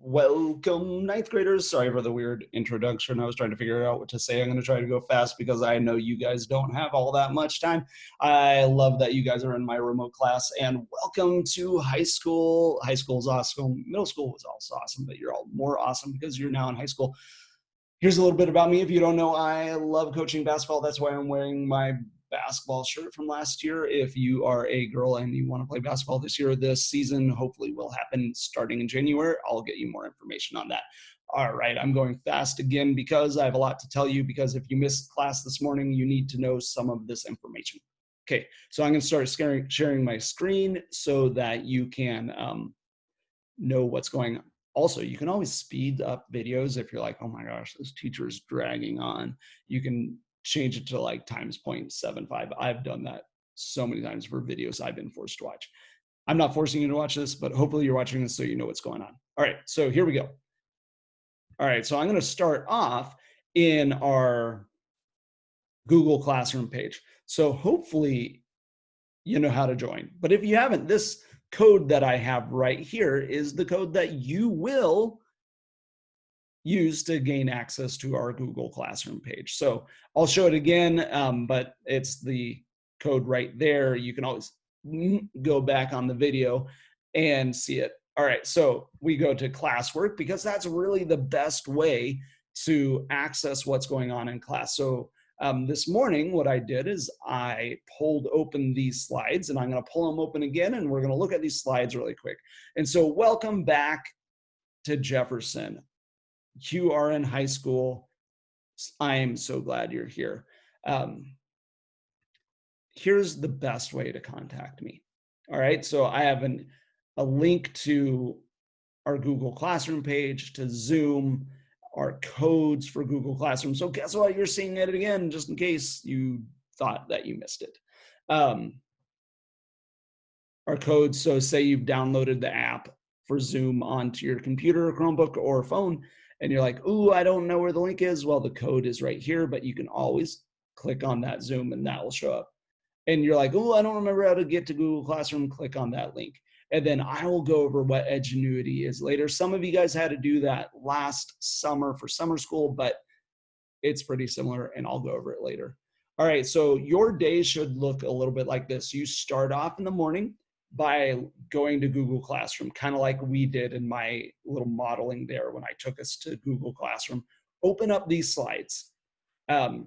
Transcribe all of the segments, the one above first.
Welcome, ninth graders. Sorry for the weird introduction. I was trying to figure out what to say. I'm going to try to go fast because I know you guys don't have all that much time. I love that you guys are in my remote class, and welcome to high school. High school is awesome. Middle school was also awesome, but you're all more awesome because you're now in high school. Here's a little bit about me. If you don't know, I love coaching basketball. That's why I'm wearing my basketball shirt from last year. If you are a girl and you want to play basketball this year, this season hopefully will happen starting in January. I'll get you more information on that. All right, I'm going fast again because I have a lot to tell you, because if you missed class this morning, you need to know some of this information. Okay, so I'm going to start sharing my screen so that you can know what's going on. Also, you can always speed up videos if you're like, oh my gosh, this teacher's dragging on. You can change it to like times 0.75. I've done that so many times for videos I've been forced to watch. I'm not forcing you to watch this, but hopefully you're watching this so you know what's going on. All right, so here we go. All right, so I'm going to start off in our Google Classroom page. So hopefully you know how to join. But if you haven't, this code that I have right here is the code that you will use to gain access to our Google Classroom page. So I'll show it again, but it's the code right there. You can always go back on the video and see it. All right, so we go to classwork because that's really the best way to access what's going on in class. So this morning, what I did is I pulled open these slides, and I'm going to pull them open again, and we're going to look at these slides really quick. And so welcome back to Jefferson. You are in high school. I am so glad you're here. Here's the best way to contact me. All right, so I have a link to our Google Classroom page, to Zoom, our codes for Google Classroom. So guess what? You're seeing it again, just in case you thought that you missed it. Our codes, so say you've downloaded the app for Zoom onto your computer, Chromebook, or phone, and you're like, ooh, I don't know where the link is. Well, the code is right here, but you can always click on that Zoom and that will show up. And you're like, ooh, I don't remember how to get to Google Classroom, click on that link. And then I will go over what Edgenuity is later. Some of you guys had to do that last summer for summer school, but it's pretty similar, and I'll go over it later. All right, so your day should look a little bit like this. You start off in the morning by going to Google Classroom, kind of like we did in my little modeling there when I took us to Google Classroom. Open up these slides.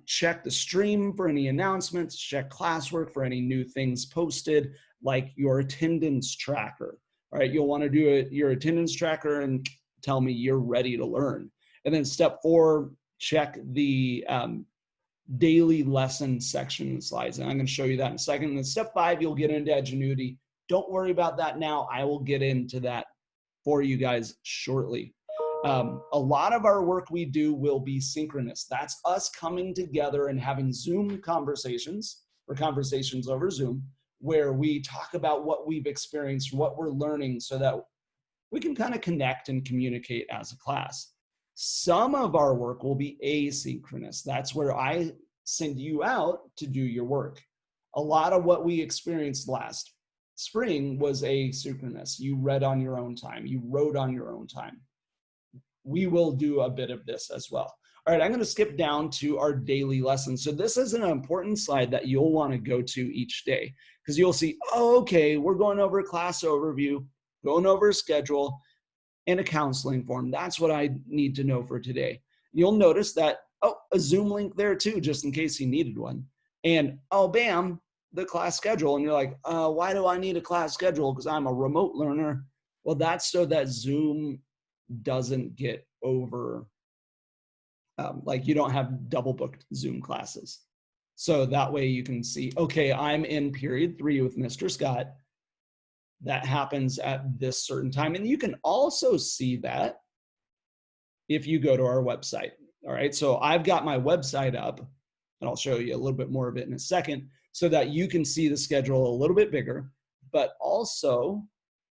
Check the stream for any announcements, check classwork for any new things posted, like your attendance tracker. All right, you'll want to do your attendance tracker and tell me you're ready to learn. And then step 4, check the daily lesson section slides. And I'm going to show you that in a second. And then step 5, you'll get into Edgenuity. Don't worry about that now. I will get into that for you guys shortly. A lot of our work we do will be synchronous. That's us coming together and having Zoom conversations, or conversations over Zoom, where we talk about what we've experienced, what we're learning, so that we can kind of connect and communicate as a class. Some of our work will be asynchronous. That's where I send you out to do your work. A lot of what we experienced last spring was asynchronous. You read on your own time. You wrote on your own time. We will do a bit of this as well. All right, I'm going to skip down to our daily lessons. So this is an important slide that you'll want to go to each day, because you'll see, oh, okay, we're going over a class overview, going over a schedule, and a counseling form. That's what I need to know for today. You'll notice that, oh, a Zoom link there too, just in case you needed one. And oh, bam, the class schedule. And you're like, why do I need a class schedule? Because I'm a remote learner. Well, that's so that Zoom doesn't get over, like you don't have double booked Zoom classes. So that way you can see, okay, I'm in period 3 with Mr. Scott. That happens at this certain time. And you can also see that if you go to our website. All right, so I've got my website up, and I'll show you a little bit more of it in a second, so that you can see the schedule a little bit bigger, but also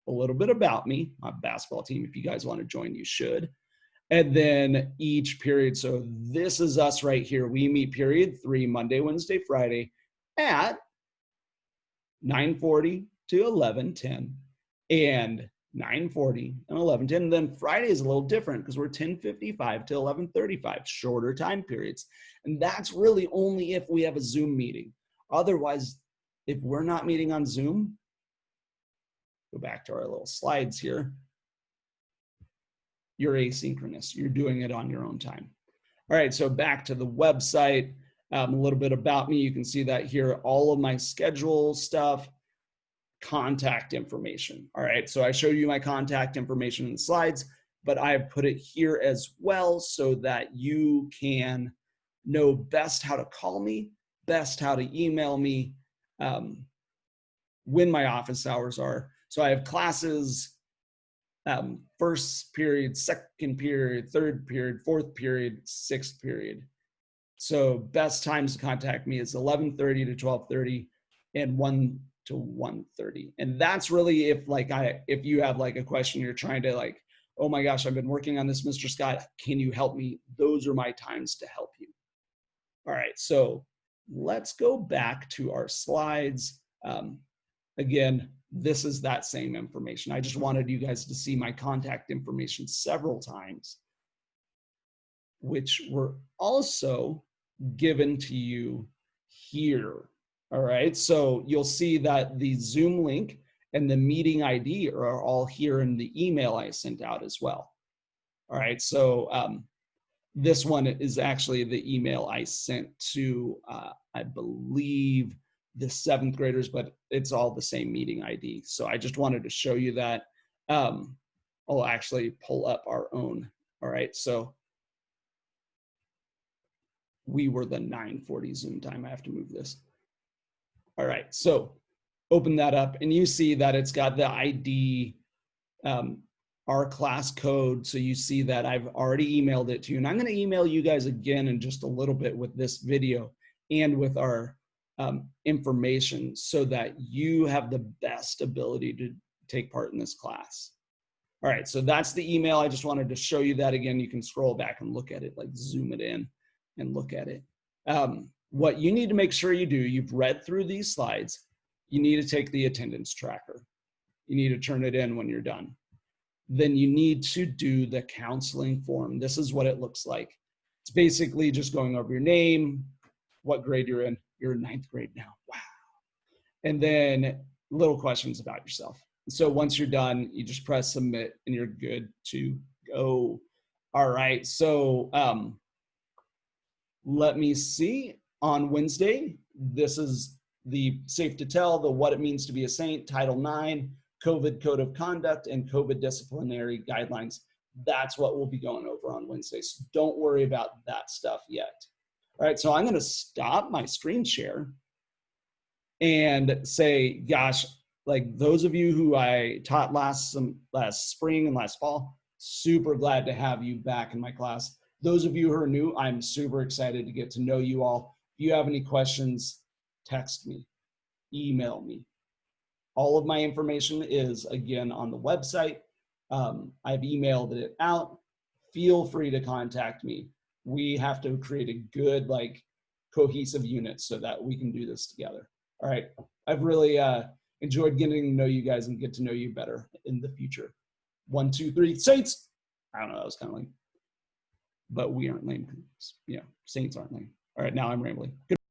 a little bit about me, my basketball team. If you guys want to join, you should. And then each period. So this is us right here. We meet period 3, Monday, Wednesday, Friday at 9:40 to 11:10. And 9:40, and 11:10. And then Friday is a little different because we're 10:55 to 11:35, shorter time periods. And that's really only if we have a Zoom meeting. Otherwise, if we're not meeting on Zoom, go back to our little slides here, you're asynchronous. You're doing it on your own time. All right, so back to the website, a little bit about me. You can see that here, all of my schedule stuff, contact information. All right, so I showed you my contact information in the slides, but I have put it here as well so that you can know best how to call me, best how to email me, when my office hours are. So I have classes, first period, second period, third period, fourth period, sixth period. So best times to contact me is 11:30 to 12:30 and 1 to 1:30. And that's really if you have like a question, you're trying to like, oh my gosh, I've been working on this, Mr. Scott, can you help me? Those are my times to help you. All right, so let's go back to our slides. Again, this is that same information. I just wanted you guys to see my contact information several times, which were also given to you here. All right, so you'll see that the Zoom link and the meeting ID are all here in the email I sent out as well. All right, so this one is actually the email I sent to, I believe, the 7th graders, but it's all the same meeting ID. So I just wanted to show you that. I'll actually pull up our own. All right, so we were the 9:40 Zoom time. I have to move this. All right, so open that up and you see that it's got the ID, our class code. So you see that I've already emailed it to you, and I'm going to email you guys again in just a little bit with this video and with our information so that you have the best ability to take part in this class. All right, so that's the email. I just wanted to show you that again. You can scroll back and look at it, like zoom it in and look at it. What you need to make sure you do, you've read through these slides, you need to take the attendance tracker. You need to turn it in when you're done. Then you need to do the counseling form. This is what it looks like. It's basically just going over your name, what grade you're in. You're in 9th grade now, wow. And then little questions about yourself. So once you're done, you just press submit and you're good to go. All right, so let me see. On Wednesday, this is the Safe to Tell, the What It Means to Be a Saint, Title IX, COVID Code of Conduct, and COVID Disciplinary Guidelines. That's what we'll be going over on Wednesday. So don't worry about that stuff yet. All right, so I'm going to stop my screen share and say, gosh, like those of you who I taught last spring and last fall, super glad to have you back in my class. Those of you who are new, I'm super excited to get to know you all. If you have any questions, text me, email me. All of my information is, again, on the website. I've emailed it out. Feel free to contact me. We have to create a good, like, cohesive unit so that we can do this together. All right. I've really enjoyed getting to know you guys and get to know you better in the future. 1, 2, 3, Saints. I don't know. That was kind of lame. But we aren't lame. Yeah, Saints aren't lame. All right. Now I'm rambling. Good.